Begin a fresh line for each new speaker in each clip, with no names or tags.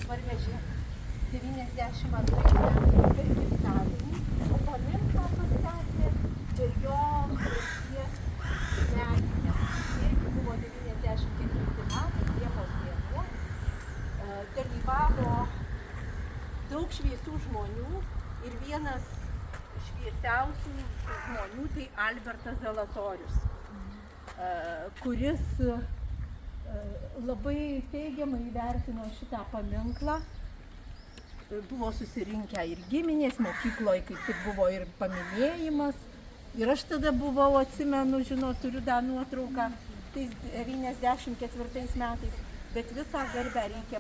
parvežė 92 metais per gimtadienį, o paminklą pastatė per jo mirties metinę. Irgi buvo 94 metai, Liepos mėnuo. Dalyvavo daug šviesių žmonių ir vienas šviesiausių žmonių tai Albertas Zalatorius, kuris labai teigiamai įvertino šitą paminklą. Buvo susirinkę ir giminės, mokykloje kaip tik buvo ir paminėjimas. Ir aš tada buvau, atsimenu, turiu tą nuotrauką, tais 94 metais, bet visą garbę reikia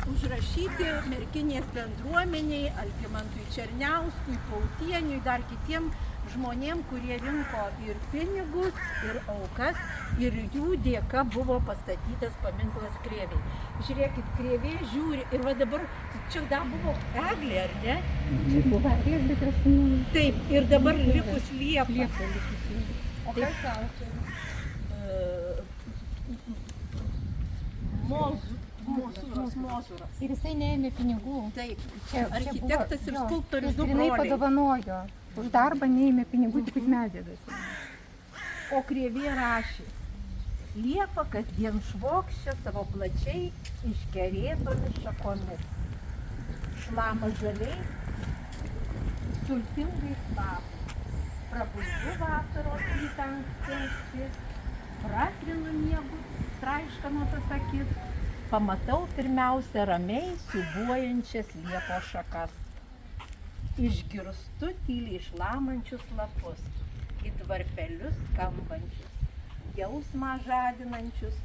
užrašyti Merkinės bendruomeniai, Algimantui Černiauskui, Pautieniui, dar kitiem žmonėm, kurie rinko ir pinigus, ir aukas, ir jų dėka buvo pastatytas paminklas Krėvei. Žiūrėkit, Krėvė žiūri, ir va dabar, čia dar buvo eglė, ar ne?
Čia buvo eglė, bet aš
taip, ir dabar likus liepa.
O kas autorius?
Mozuras.
Ir jisai neėmė pinigų.
Taip,
Čia
architektas ir skulptorius du
broliai. Jis grynai padovanojo. Už darbą neėmė pinigų, tik už medžiagas.
O Krėvė rašė: Liepa kasdien švokščia savo plačiai iškerėtomis šakomis. Šlama žaliai, sultingais kvapais. Prabundu vasaros rytą anksti, pratrinu miegus, traiškanotas akis. Pamatau pirmiausia ramiai siūbuojančias liepos šakas. Išgirstu tyliai šlamančius lapus, it varpelius skambančius, jausmą žadinančius,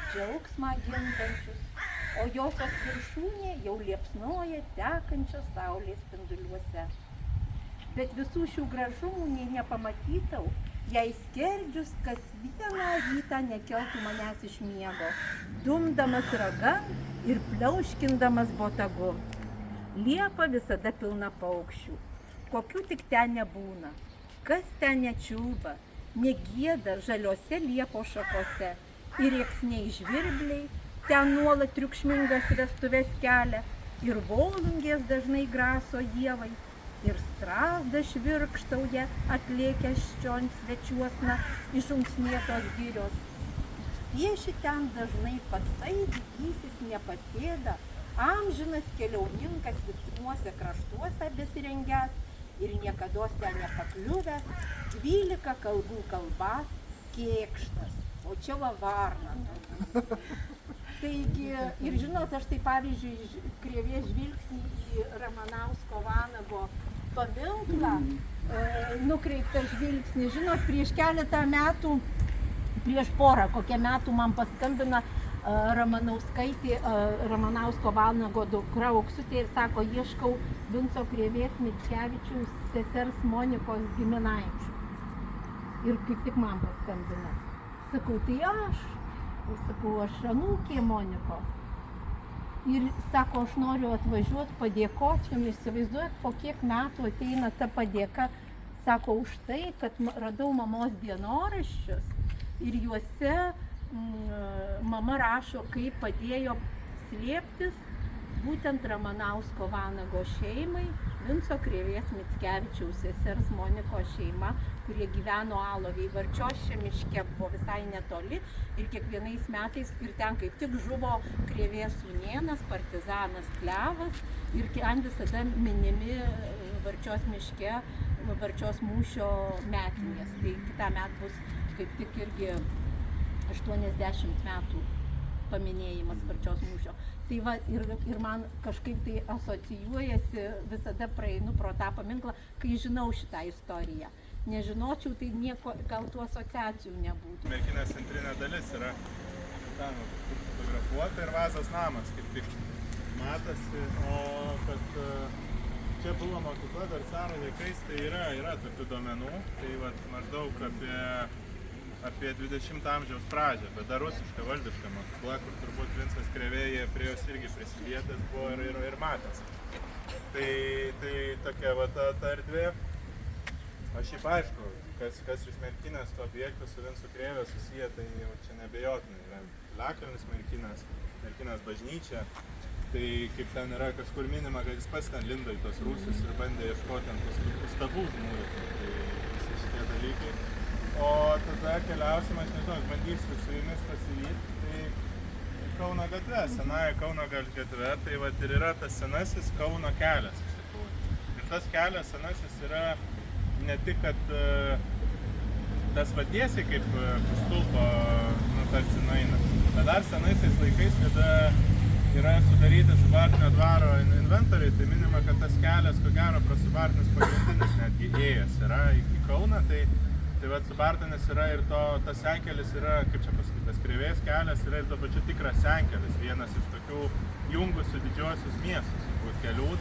džiaugsmą gintančius, o josios viršūnė jau liepsnoja tekančios saulės spinduliuose. Bet visų šių gražumų nei nepamatytau, jei skerdžius kas vieną rytą nekeltų manęs iš miego, dumdamas ragan ir pliauškindamas botagu. Liepa visada pilna paukščių, kokių tik ten nebūna, kas ten nečiulba, negieda žaliose liepos šakose, ir rėksniai žvirbliai ten nuolat triukšmingas vestuves kelia, ir volungės dažnai graso ievai, ir strazdas švirkštauja atlėkęs čion svečiuosna iš unksmėtos girios. Pieši ten dažnai patsai didysis nepasėda, amžinas keliauninkas vitruose kraštuose besirengęs ir niekados ten nepakliuvęs, 12 kalbų kalbas, kėkštas, o čia va varna. Taigi, ir žinot, aš tai pavyzdžiui, Krėvės žvilgsnį į Ramanausko Vanago paminklą, nukreiptą žvilgsnį, žinot, prieš keletą metų, prieš porą, kokią metų man paskambina Ramanausko Vanago dukra Auksutė ir sako, ieškau Vinco Krėvės Mickevičiaus sesers Monikos giminaičių. Ir kaip tik man paskambina. Sakau, tai aš. Sakau, aš anūkė Monikos. Ir sako, aš noriu atvažiuoti, padėkoti jums. Įsivaizduojat, po kiek metų ateina ta padėka. Sako, už tai, kad radau mamos dienoraščius ir juose mama rašo, kaip padėjo slėptis būtent Ramanausko Vanago šeimai, Vinco Krėvės Mickevičiaus sesers Monikos šeima, kurie gyveno Alovėj, Varčios miške, buvo visai netoli ir kiekvienais metais ir ten kaip tik žuvo Krėvės sūnėnas, partizanas Klevas ir ten visada minimi Varčios miške, Varčios mūšio metinės. Tai kitą metą bus kaip tik irgi 80 metų paminėjimas Varčios mūšio. Tai va, ir man kažkaip tai asocijuojasi, visada praeinu pro tą paminklą, kai žinau šitą istoriją. Nežinočiau, tai nieko, gal tų asociacijų nebūtų.
Merkinės centrinė dalis yra ten fotografuota ir Vazos namas, kaip tik matosi, o kad čia buvo mokykla dar caro laikais, tai yra tokių duomenų, tai va, maždaug apie 20 amžiaus pradžią, bet dar rusiška valdiška mokykla, kur turbūt Vincas Krėvė prie jos irgi prisilietęs buvo ir matęs. Tai tokia va ta erdvė. O šiaip aišku, kas iš Merkinės to objektų su Vincu Krėve susiję, tai jau čia nebejotinai yra Piliakalnis Merkinės merkinės bažnyčią. Tai kaip ten yra kažkur minima, kad jis pats ten lindo į tos rūsius ir bandė ieškoti ant tų stabų žmonių. Tai visi šitie dalykai. O tada keliausim, aš nežinau, bandysiu su jumis pasivyti. Tai Kauno gatve, senąją Kauno gatve, tai vat ir yra tas senasis Kauno kelias iš tikrųjų. Ir tas kelias senasis yra ne tik, kad tas vatiesiai kaip stulpo tarsi nueina, bet dar senaisiais laikais, kada yra sudaryti Subartinio dvaro inventoriai, tai minima, kad tas kelias, ko gero, pro Subartinis pagrindinis netgi ėjęs yra iki Kauną, tai vat Subartinis yra ir tas senkelis yra, kaip čia pasakyti, tas Krėvės kelias yra ir tuo pačiu tikras senkelis, vienas iš tokių jungusių didžiosius miestus, turbūt kelių.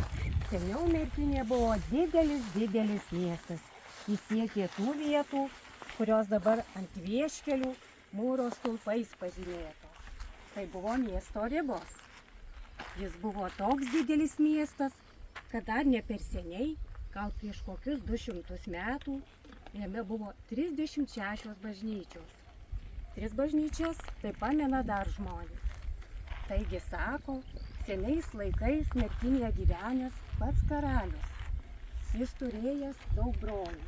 Seniau Merkinė buvo didelis miestas. Jis siekė tų vietų, kurios dabar ant vieškelių mūro stulpais pažymėtos. Tai buvo miesto ribos. Jis buvo toks didelis miestas, kad dar ne per seniai, gal prieš kokius 200 metų, jame buvo 36 bažnyčios. 3 bažnyčias tai pamena dar žmonės. Taigi sako, seniais laikais Merkinėje gyvenęs pats karalius. Jis turėjęs daug brolių.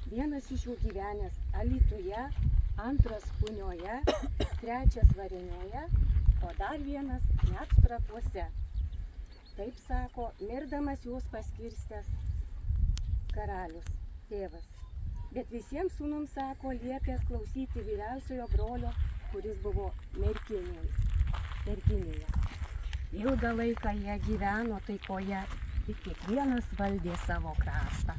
Vienas iš jų gyvenęs Alytuje, antras Punioje, trečias Varėnoje, o dar vienas net Trakuose. Taip sako, mirdamas juos paskirstęs karalius, tėvas. Bet visiems sūnums sako, liepęs klausyti vyriausiojo brolio, kuris buvo Merkinėje. Ilgą laiką jie gyveno taikoje ir kiekvienas valdė savo kraštą.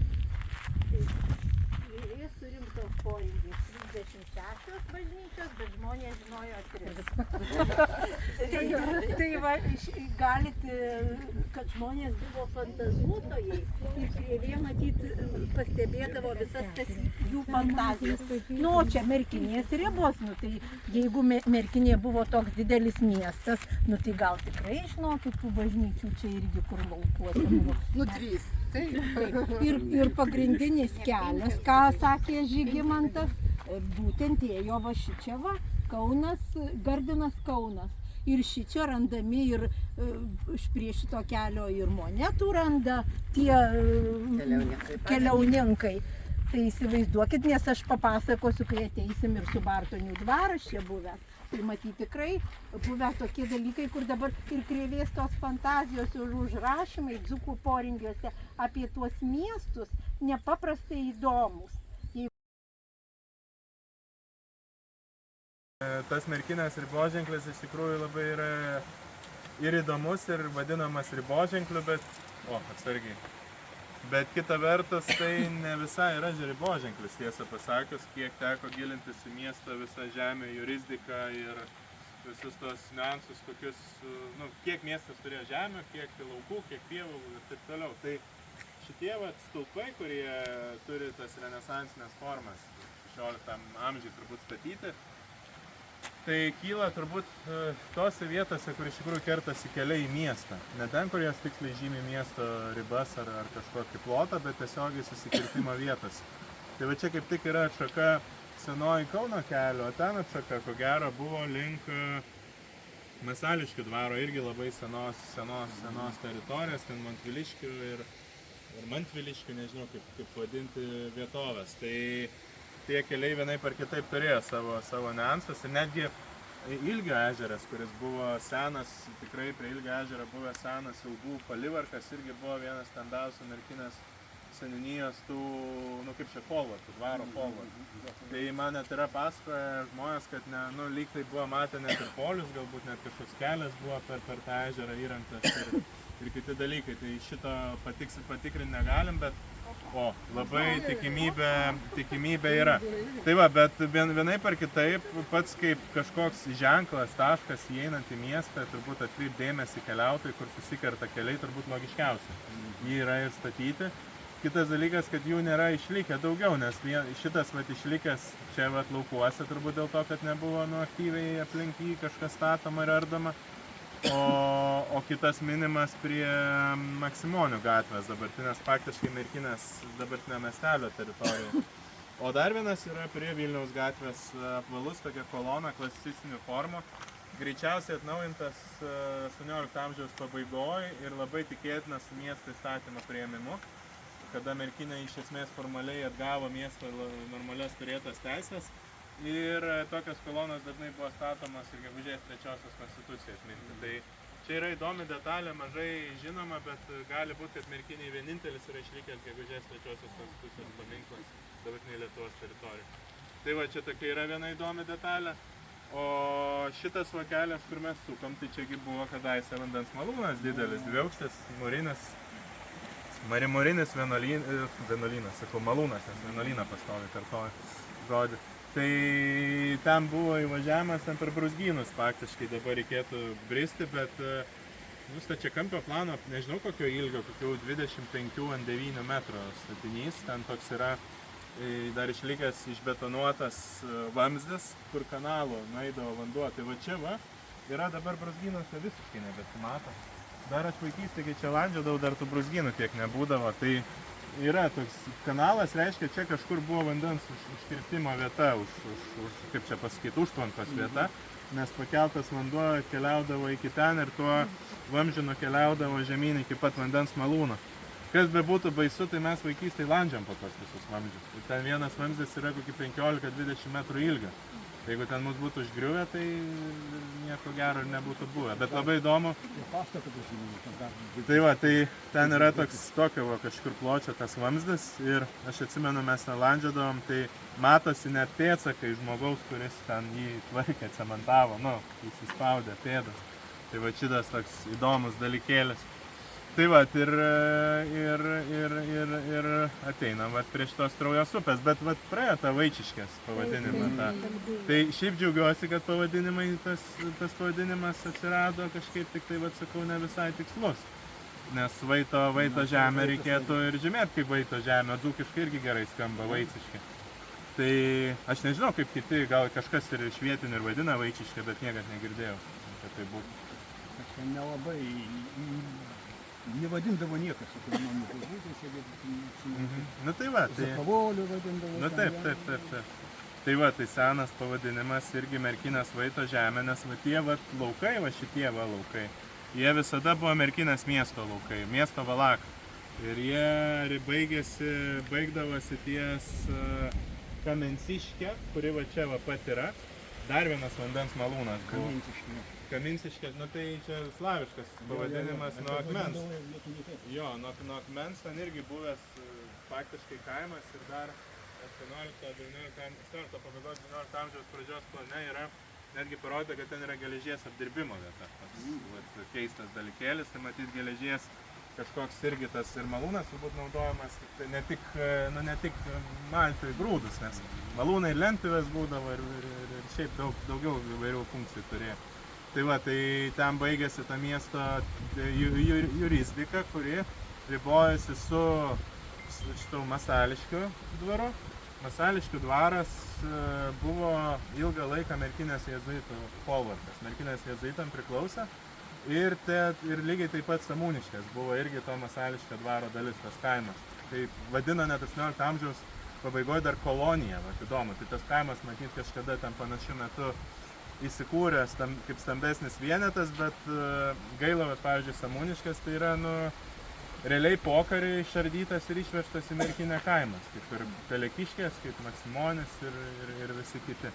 Jis surinktos poringės 36 bažnyčios, bet žmonės žinojo 3. Tai va, galit, kad žmonės buvo fantazuotojai ir Krėvė matyt pastebėdavo visas tas jų fantazijas. Nu, čia Merkinės ribos, nu tai jeigu Merkinė buvo toks didelis miestas, nu tai gal tikrai žinokit tų bažnyčių čia irgi kur laukuose buvo.
Nu, 3.
Ir pagrindinis kelias, ką sakė Žygimantas, būtent ėjo va šičia va, Kaunas, Gardinas Kaunas. Ir šičia randami ir prie šito kelio ir monetų randa tie keliauninkai. Tai įsivaizduokit, nes aš papasakosiu, kai ateisim ir Subartonių dvaras čia buvęs. Tai matyti tikrai buvę tokie dalykai, kur dabar ir Krėvės tos fantazijos ir užrašymai dzūkų poringiuose apie tuos miestus nepaprastai įdomus.
Tas Merkinės riboženklis iš tikrųjų labai yra ir įdomus ir vadinamas riboženkliu, bet kita vertus tai ne visai yra riboženklis, tiesą pasakius, kiek teko gilintis į miesto visą žemę, jurisdiką ir visus tos niuansus, kokius, kiek miestas turėjo žemę, kiek laukų, kiek pievų ir taip toliau. Tai šitie stulpai, kurie turi tas renesansinės formas, 16 amžiui turbūt statyti, tai kyla turbūt tose vietose, kur iš tikrųjų kertasi keliai į miestą. Ne ten, kur jos tiksliai žymi miesto ribas ar kažkokį plotą, bet tiesiogiai susikirtimo vietose. Tai va čia kaip tik yra atšaka senoji Kauno kelio, o ten atšaka, ko gero, buvo link Masališkių dvaro, irgi labai senos teritorijos, ten Mantviliškių ir Mantviliškių, nežinau kaip vadinti vietovės. Tai tie keliai vienaip ar kitaip turėjo savo niuansus ir netgi Ilgio ežeras, kuris buvo senas, tikrai prie Ilgio ežero buvęs senas ilgų palivarkas, irgi buvo vienas stambiausių Merkinės seniūnijos tų, kaip čia folvarkų, dvaro folvarkų. Tai man net yra pasakoję žmonės, kad lyg tai buvo matę net ir polius, galbūt net kažkoks kelias buvo per tą ežerą įrengtas ir kiti dalykai. Tai šito patikrinti negalim, bet labai tikimybė yra. Tai va, bet vienaip ar kitaip, pats kaip kažkoks ženklas, taškas įeinant į miestą, turbūt atkreipti dėmesį keliautojai, kur susikerta keliai, turbūt logiškiausia. Jį yra ir statyti. Kitas dalykas, kad jų nėra išlikę daugiau, nes šitas išlikęs čia laukuose, turbūt dėl to, kad nebuvo aktyviai aplink jį kažkas statoma ir ardoma. O kitas minimas prie Maksimonių gatvės, dabartinės faktiškai Merkinės dabartinio miestelio teritorijoje. O dar vienas yra prie Vilniaus gatvės apvalus, tokia kolona klasicistinių formų. greičiausiai atnaujintas 18 amžiaus pabaigoje ir labai tikėtina su miesto įstatymo priėmimu, kada Merkinė iš esmės formaliai atgavo miesto normalias turėtas teisės ir tokios kolonos dažnai buvo statomas ir gegužės 3 konstitucijos minti. Tai čia yra įdomi detalė, mažai žinoma, bet gali būti, kad Merkinėje vienintelis yra išlikęs gegužės 3 konstitucijos paminklas dabartinėje Lietuvos teritorijoje. Tai va, čia tokia yra viena įdomi detalė. O šitas kelias, kur mes sukam, tai čiagi buvo kadaise vandens malūnas didelis, dviaukštis, mūrinis vienuolynas, sakau, malūnas, nes vienuolyną pastoviai kartoju žodį. Tai ten buvo įvažiavimas ten per brūzgynus, faktiškai dabar reikėtų bristi, bet stačiakampio plano, nežinau kokio ilgio, kokių 25 ant 9 metrų statinys, ten toks yra dar išlikęs išbetonuotas vamzdis, kur kanalo nueidavo vanduo. Tai va čia yra dabar brūzgynuose visiškai nebesimato. Dar aš vaikystėje, kai čia landžiodavau, dar tų brūzgynų tiek nebūdavo. Tai yra toks kanalas, reiškia, čia kažkur buvo vandens užkirtimo vieta, kaip čia pasakyti, užtvankos vieta, nes pakeltas vanduo keliaudavo iki ten ir tuo vamzdžiu nukeliaudavo žemyn iki pat vandens malūno. Kas be būtų baisu, tai mes vaikystėje landžiam po tos visus vamzdžius. Ir ten vienas vamzdis yra kokį 15-20 metrų ilgio. Tai jeigu ten mus būtų užgriuvę, tai nieko gero ir nebūtų buvę. Bet labai įdomu. Tai va, tai ten yra tokio kažkur pločio tas vamzdis ir aš atsimenu, mes ten landžiadavom, tai matosi net pėdsakai žmogaus, kuris ten jį tvarkė, cementavo, įsispaudė pėdas. Tai va, šitas toks įdomus dalykėlis. Tai va, ir ateinam prie šitos Traujos upės, bet praėjo tą Vaičiškės pavadinimą. Tai šiaip džiaugiuosi, kad tas pavadinimas atsirado kažkaip tik tai, sakau, ne visai tikslus. Nes Vaito žemę reikėtų ir žymėti kaip Vaito žemę, dzūkiškai irgi gerai skamba Vaičiškė. Tai aš nežinau kaip kiti, gal kažkas ir iš vietinių ir vadina Vaičiškė, bet niekad negirdėjau, kad tai būtų.
Aš ten nelabai nevadindavo niekas, sakau, mano žodžiu,
Nu tai va, tai...
Zakavolių vadindavo.
Nu taip. Tai va, tai senas pavadinimas irgi Merkinės Vaito žemė, nes tie laukai, šitie laukai, jie visada buvo Merkinės miesto laukai, miesto valak. Ir jie baigdavosi ties Kamensiške, kuri čia pat yra. Dar vienas vandens malūnas buvo. Kaminsiškės, tai čia slaviškas pavadinimas nuo akmens. Jo, nuo akmens ten irgi buvęs faktiškai kaimas ir dar 18 pabaigos 19 amžiaus pradžios plane yra netgi parodyta, kad ten yra geležies apdirbimo vieta. Toks keistas dalykėlis, tai matyt geležies kažkoks irgi tas ir malūnas turbūt naudojamas, ne tik malti grūdus, nes malūnai ir lentpjūvės būdavo ir šiaip daugiau įvairių funkcijų turėjo. Tai va, tai ten baigėsi ta miesto jurisdika, kuri ribojasi su šitų Masališkių dvaru. Masališkių dvaras buvo ilgą laiką Merkinės jėzuitų folvarkas. Merkinės jėzuitam priklausė ir lygiai taip pat Samūniškės buvo irgi to Masališkio dvaro dalis, tas kaimas. Tai vadino net 18 amžiaus pabaigoje dar kolonija, įdomu. Tai tas kaimas, matyt, kažkada ten panašiu metu įsikūręs kaip stambesnis vienetas, bet gaila, pavyzdžiui, Samūniškės tai yra, realiai pokariai išardytas ir išvežtas į Merkinę kaimas, kaip ir Pelekiškės, kaip Maksimonis ir visi kiti.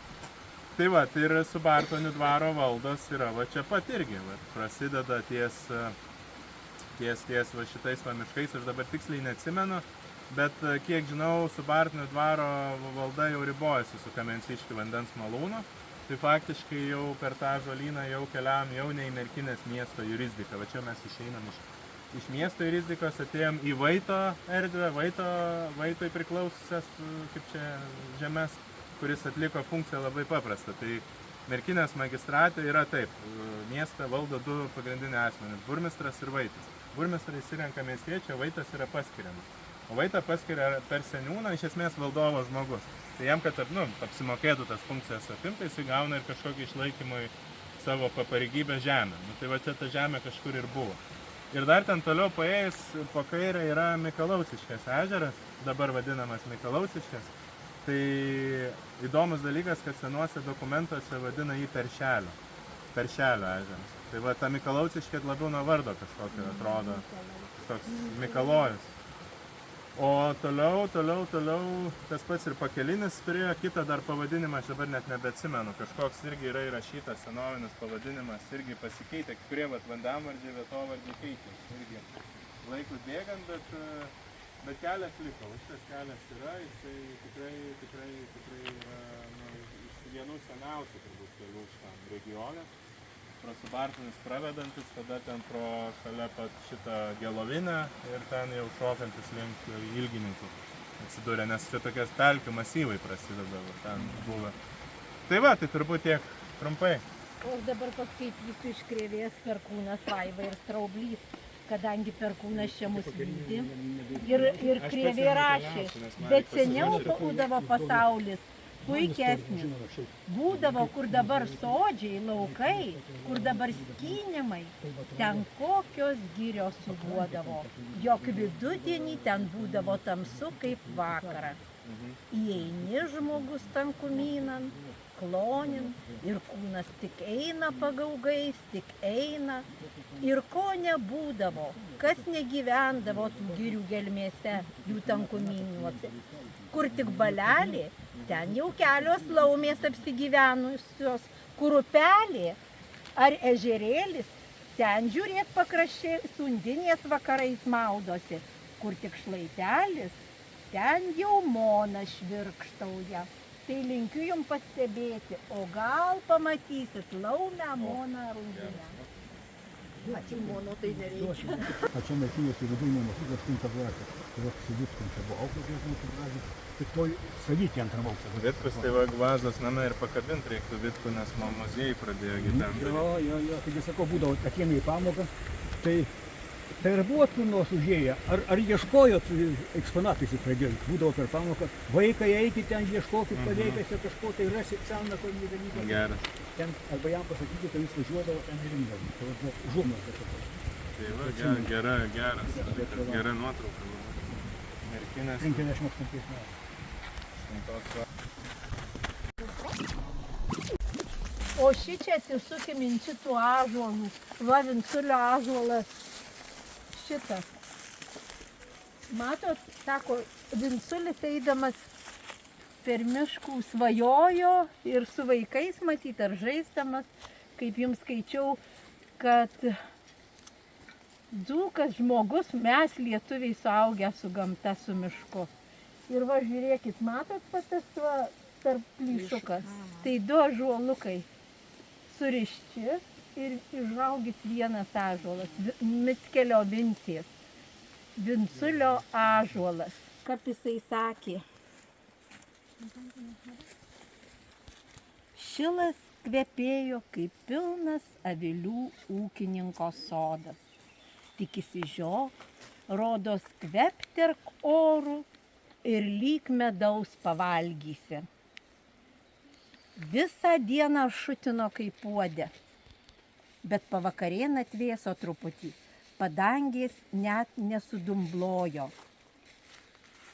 Tai va, tai ir Subartonių dvaro valdos yra va čia pat irgi, prasideda ties šitais miškais, aš dabar tiksliai neatsimenu, bet kiek žinau, Subartonių dvaro valda jau ribojasi su Kamensiškių vandens malūnu. Tai faktiškai jau per tą ąžuolyną jau keliavom jau ne į Merkinės miesto jurisdiką. Va čia mes išeinam iš miesto jurisdikos, atėjom į Vaito erdvę, Vaitoj priklausiusias kaip čia žemės, kuris atliko funkciją labai paprastą. Tai Merkinės magistrate yra taip, miestą valdo du pagrindiniai asmenys, burmistras ir Vaitas. Burmistrai išsirenka miestiečio, Vaitas yra paskiriamas. O Vaitą paskiria per seniūną, iš esmės valdovo žmogus. Tai jam, kad apsimokėtų tas funkcijas apimti, jis gauna ir kažkokį išlaikymui savo pareigybę žemę. Tai va čia ta žemė kažkur ir buvo. Ir dar ten toliau paėjus po kairę yra Mikalausiškės ežeras, dabar vadinamas Mikalausiškės. Tai įdomus dalykas, kad senuose dokumentuose vadina jį Peršelio. Peršelio ežeras. Tai va, ta Mikalauciškė labiau nuo vardo kažkokio atrodo, toks Mikalojus. O toliau, tas pats ir Pakelinis turėjo kitą dar pavadinimą, aš dabar net nebeatsimenu, kažkoks irgi yra įrašytas senovinis pavadinimas, irgi pasikeitė, kai kurie vandenvardžiai, vietovardžiai keitė, irgi laikui bėgant, bet kelias liko, šitas kelias yra, jisai tikrai yra iš vienų seniausių turbūt kelių šitam regione. Pro Subartinius pravedantis, tada ten pro šalia pat šitą Gelovinę ir ten jau šokantis link Ilgininkų atsidūrė, nes čia tokias pelkių masyvai prasideda, ten buvo. Tai va, tai turbūt tiek trumpai.
O aš dabar paskaitysiu iš Krėvės Perkūnas, Vaiva ir Straublys, kadangi Perkūnas čia mus lydi. Ir Krėvė rašė, bet seniau būdavo pasaulis puikesnis. Būdavo, kur dabar sodžiai, laukai, kur dabar skynimai, ten kokios girios subuodavo, jog vidudienį ten būdavo tamsu kaip vakarą. Įeini žmogus tankumynan, klonin, ir kūnas tik eina pagaugais, tik eina. Ir ko nebūdavo, kas negyvendavo tų girių gelmėse, jų tankumynuose. Kur tik balelė, ten jau kelios laumės apsigyvenusios, kur upelė ar ežerėlis, ten žiūrėt pakraščiai sundinės vakarais maudosi, kur tik šlaitelis, ten jau mona švirkštauja. Tai linkiu jums pastebėti, o gal pamatysit laumę, moną ar undinę. Ačiū, mono, tai nereikia.
Pačiam atėjus į vidurinę mokyklą 8 klasę, tai va Savickom čia buvo auklėtojas mūsų pradžioj, tik toj Savytį antram aukšte.
Vitkus tai va Gvazos name ir pakabint reiktų Vitkų, nes muziejai pradėjo gyventi.
Jo, taigi sakau, būdavo ateina į pamoką, tai ir buvot kur nors užėję, ar ieškojot eksponatais įpradėjot, būdavo per pamoką, vaikai eikit ten, ieškokit paveikėse kažko, tai rasit seną kokį dalyką.
Geras.
Ten, arba jam pasakyti, kad jis važiuodavo ten ir rinkdavo. Tai buvo žumas kažkokios.
Tai va, gera nuotrauka. Merkinės.
58 metais.
O šičia atsisukim in šitų ąžuolų, va Vinculio ąžuolas šitas. Matot, sako, Vinculis eidamas per miškų svajojo ir su vaikais matyt ar žaisdamas, kaip jums skaičiau, kad dzūkas žmogus, mes lietuviai suaugę su gamta, su mišku. Ir va, žiūrėkit, matot tas va tarp plyšukas, tai 2 ąžuolukai surišti ir išaugęs vienas ąžuolas, Mickelio Vincės, Vinculio ąžuolas. Kaip jisai sakė, šilas kvepėjo kaip pilnas avilių ūkininko sodas. Tik įsižiok, rodos kvepterk orų ir lyg medaus pavalgysi. Visą dieną šutino kaip puodė, bet pavakarėn atvėso truputį, padangės net nesudumblojo.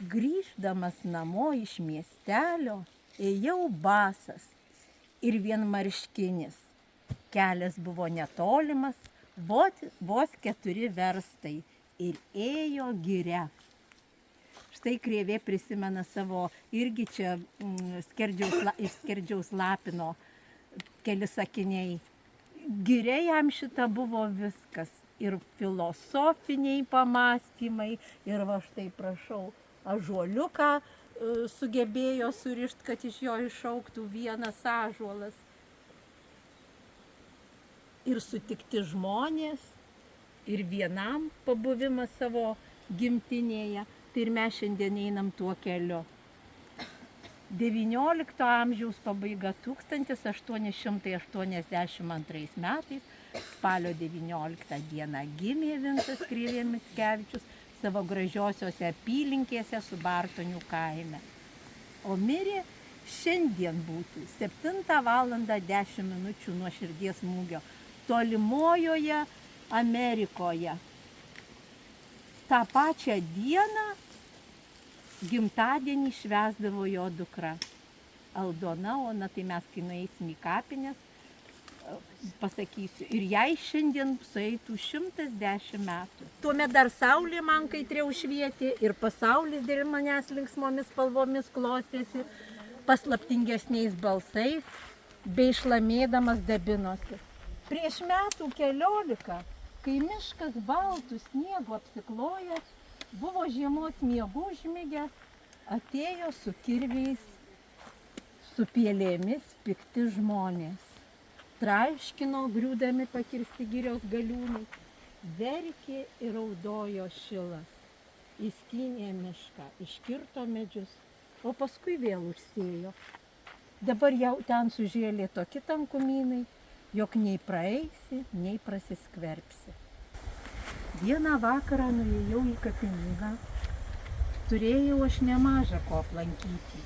Grįždamas namo iš miestelio, ėjau basas ir vienmarškinis. Kelias buvo netolimas, vos 4 verstai ir ėjo giria. Štai Krėvė prisimena savo, irgi čia iš Skerdžiaus Lapino keli sakiniai. Giria jam šita buvo viskas. Ir filosofiniai pamąstymai, ir va štai prašau, ąžuoliuką sugebėjo surišti, kad iš jo išaugtų vienas ąžuolas. Ir sutikti žmonės, ir vienam pabuvimas savo gimtinėje. Tai ir mes šiandien einam tuo keliu. 19 amžiaus pabaiga 1882 metais, spalio 19 dieną gimė Vincas Krėvė Mickevičius savo gražiosiose apylinkėse Subartonių kaime. O mirė šiandien būtų 7:10 nuo širdies smūgio tolimojoje Amerikoje. Ta pačią dieną gimtadienį švęsdavo jo dukra Aldona, o na tai mes, kai nueisim į kapines, pasakysiu, ir jai šiandien sueitų 110 metų. Tuomet dar saulė man kaitriau švietė ir pasaulis dėl manęs linksmomis spalvomis klostėsi, paslaptingesniais balsais, bei šlamėdamas dabinosi. Prieš metų 14, kai miškas baltų sniegu apsiklojęs, buvo žiemos miegų užmigęs, atėjo su kirviais, su pielėmis pikti žmonės. Traiškino griūdami pakirsti girios galiūnai, verkė ir raudojo šilas. Įskynė mišką, iškirto medžius, o paskui vėl užsėjo. Dabar jau ten sužėlė tokie tankumynai, jog nei praeisi, nei prasiskverbsi. Vieną vakarą nuėjau į kapinyną, turėjau aš nemažą ko aplankyti.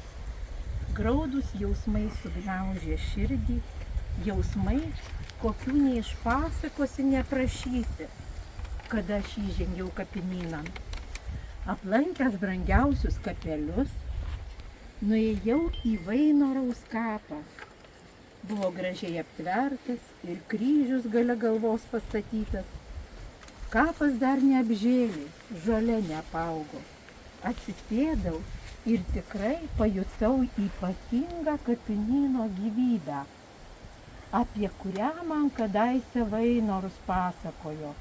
Graudus jausmai sugniaužė širdį, jausmai, kokių neišpasakosi, neprašysi, kada aš įžengiau kapinynan. Aplankęs brangiausius kapelius, nuėjau į Vainoraus kapą. Buvo gražiai aptvertas ir kryžius gale galvos pastatytas. Kapas dar neapžėlė, žolė neapaugo. Atsisėdau ir tikrai pajutau ypatingą kapinyno gyvybę, apie kurią man kadaise Vainorus pasakojo.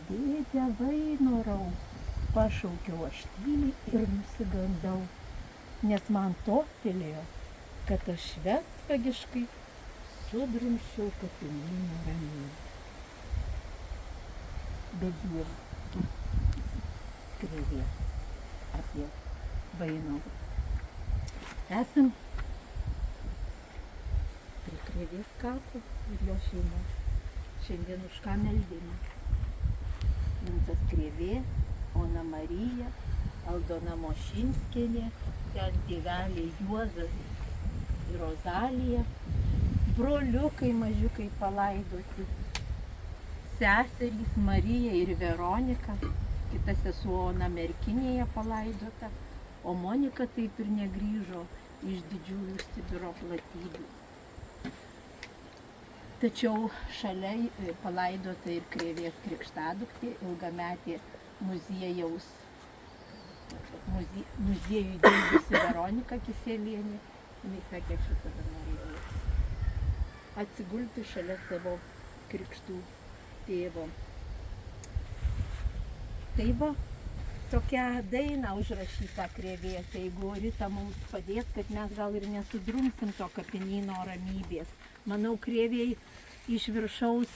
Dėde Vainorau, pašaukiau aš tyliai ir nusigandau, nes man toptelėjo, kad aš šventvagiškai sudrumsčiau kapinyno ramybę. Bet Dievas krėvė apie Vainorų. Esam prie Krėvės kapo ir jo šeimos. Šiandien už ką meldėmės. Vincas Krėvė, Ona Marija, Aldona Mošinskienė, ten tėveliai Juozas ir Rozalija, broliukai mažiukai palaidoti, seserys Marija ir Veronika, kita sesuo Ona Merkinėje palaidota, o Monika taip ir negrįžo iš didžiųjų Sibiro platybių. Tačiau šalia palaidota ir Krėvės krikštaduktė, ilgametė muziejui dirbusi Veronika Kiselienė. Jis sakė, aš visada norėjau atsigulti šalia savo krikštų tėvo. Tai va, tokia daina užrašyta Krėvės, jeigu Rita mums padės, kad mes gal ir nesudrumsim to kapinyno ramybės. Manau, Krėvėj iš viršaus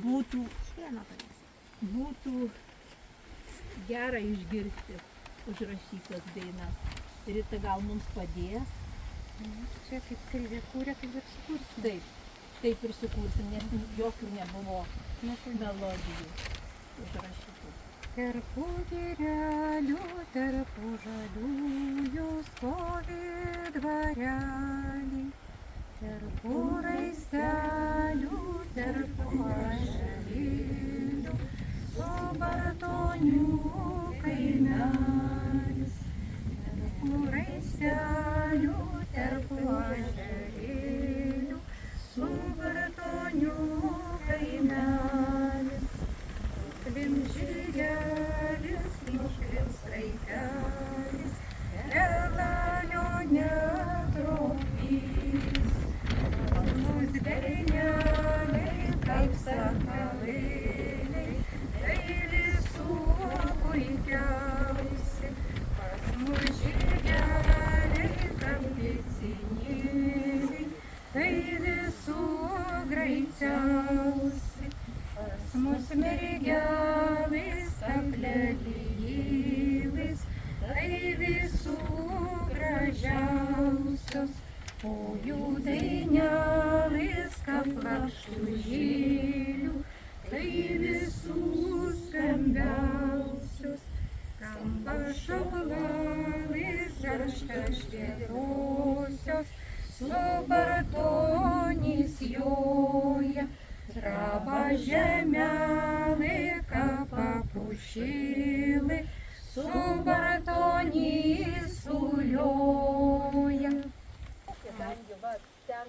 būtų gera išgirsti užrašytas dainas. Rita gal mums padės?
Čia kaip Krėvė kūrė, taip ir sukursim.
Taip ir sukursim, nes jokių nebuvo melodijų užrašytų.
Tarpu girelių, tarpu žaliųjų stovi dvareliai, tarpu raistelių, tarpu ąžuolėlių, su bartonių kaimelis. Tarpu raistelių, tarpu ąžuolėlių, su bartonių kaimelis. Klims žirgelis, klims raitelis, relalio netrukdys. Pas mus berneliai, kaip sakalėliai, tai visų puikiausi. Pas mus žirgeliai, kaip picinėliai, tai visų greičiausi. Pas mus mergelis, aplelylis, tai visų gražiausios, o jų dainelis, kaip lakštų žėlių, tai visų skambiausios. Skamba šokolalis, karštas šviedrosios, su bartonys joja. Traba žemelė, kapapušėlė, su bartonys sulioja.
Kadangi va, ten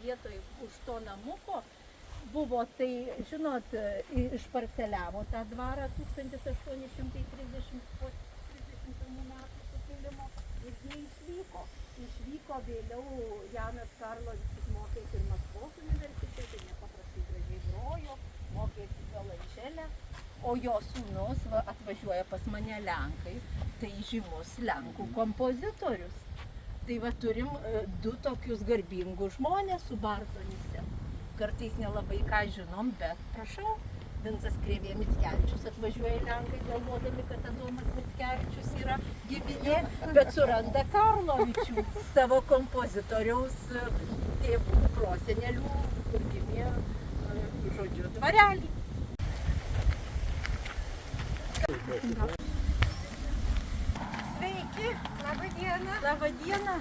vietoj už to namuko buvo, tai, žinot, išparceliavo tą dvarą 1831 metų sukilimo ir jie išvyko. Išvyko vėliau Janas Karlovičius mokėsi ir Maskvos universitete, nepaprastai gražiai grojo, mokėsi violončelę, o jo sūnus atvažiuoja pas mane Lenkai, tai žymus Lenkų kompozitorius. Tai va turim du tokius garbingus žmonės su Bartonyse. Kartais nelabai ką žinom, bet prašau, Vincas Krėvė Mickevičius atvažiuoja Lenkai, galvodami, kad Adomas Mickevičius yra giminė, bet suranda Karlovičių, savo kompozitoriaus tėvų prosenelių, kur gimė, žodžiu, dvarelį.
Sveiki, laba diena.
Labą dieną.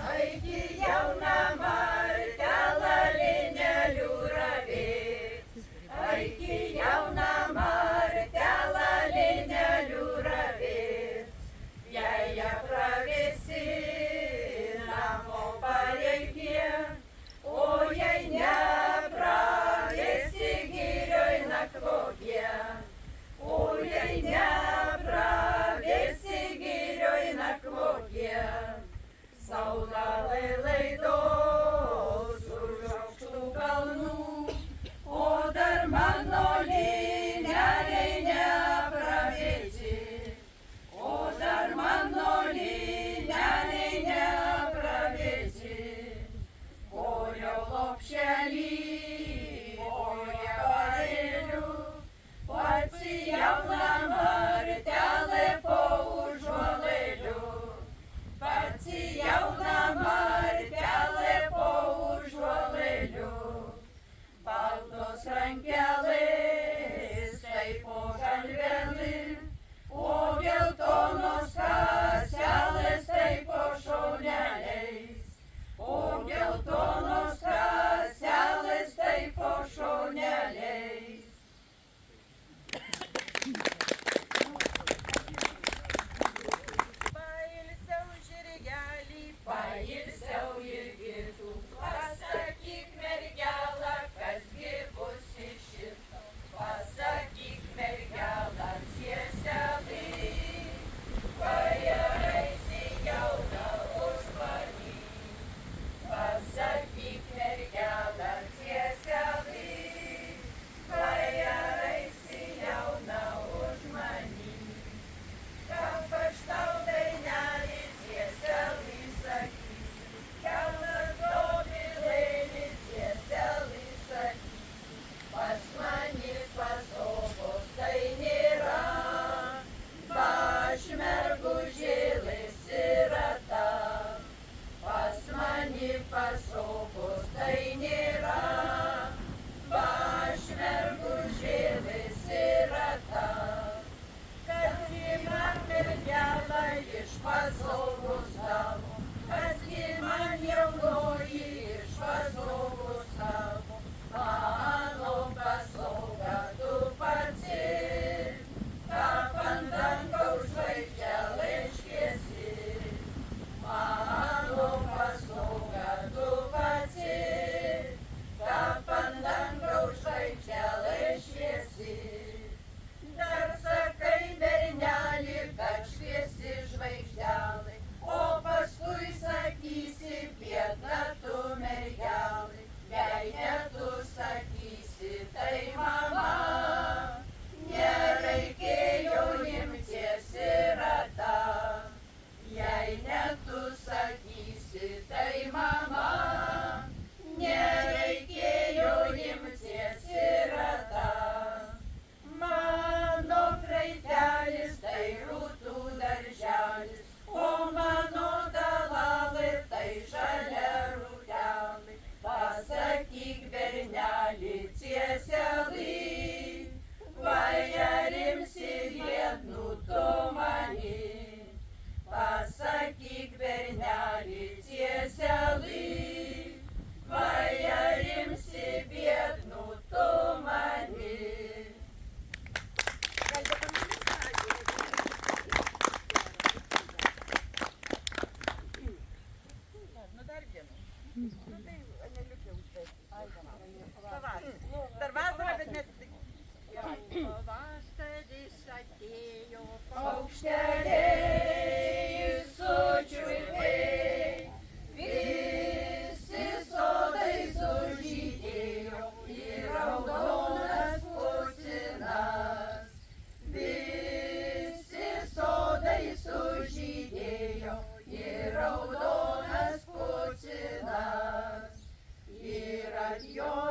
Aigi jauna martelą linelių ravės, aigi jauna martelą linelių ravės, jei ją pravėsi namo pareikė, o jei nepravėsi girioj nakvokė, o jei nepravėsi girioj nakvokė. Saula laido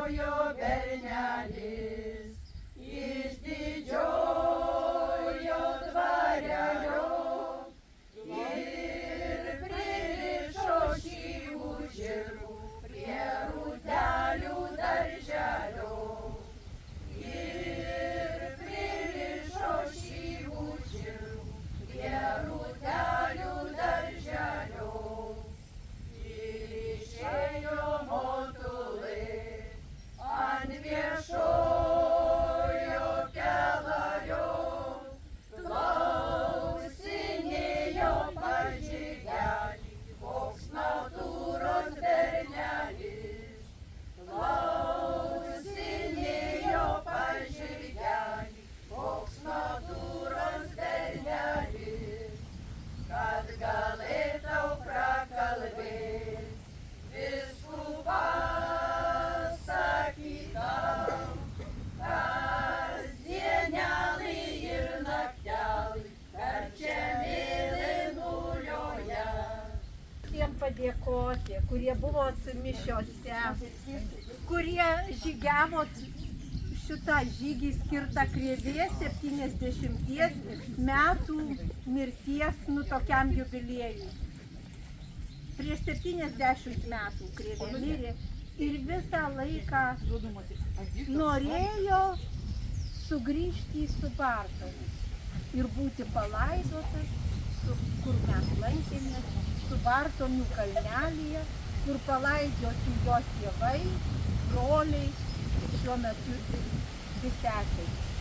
išėjo bernelis iš didžiojo dvarelio ir pririšo šyvų žirgų prie rūtelių darželio. Ir pririšo šyvų žirgų prie rūtelių darželio. Išėjo motulai ant viešojo kelio, klausinėjo pažygelį, koks natūros bernelis. Klausinėjo pažygelį, koks natūros bernelis, kad galėtau prakalbėt vyskupą sakytam, kasdienelį ir naktelį, per čia mėlynulioje.
Tiem padėkoti, kurie buvo mišiose, kurie žygiavo šitą žygį skirtą Krėvės 70 metų mirties tokiam jubiliejui. Prieš 70 metų Krėvė mirė ir visą laiką norėjo sugrįžti į Subartonį ir būti palaidotas, kur mes lankėmės, Subartonių kalnelyje, kur palaidoti jo tėvai, broliai, šiuo metu dvi seserys.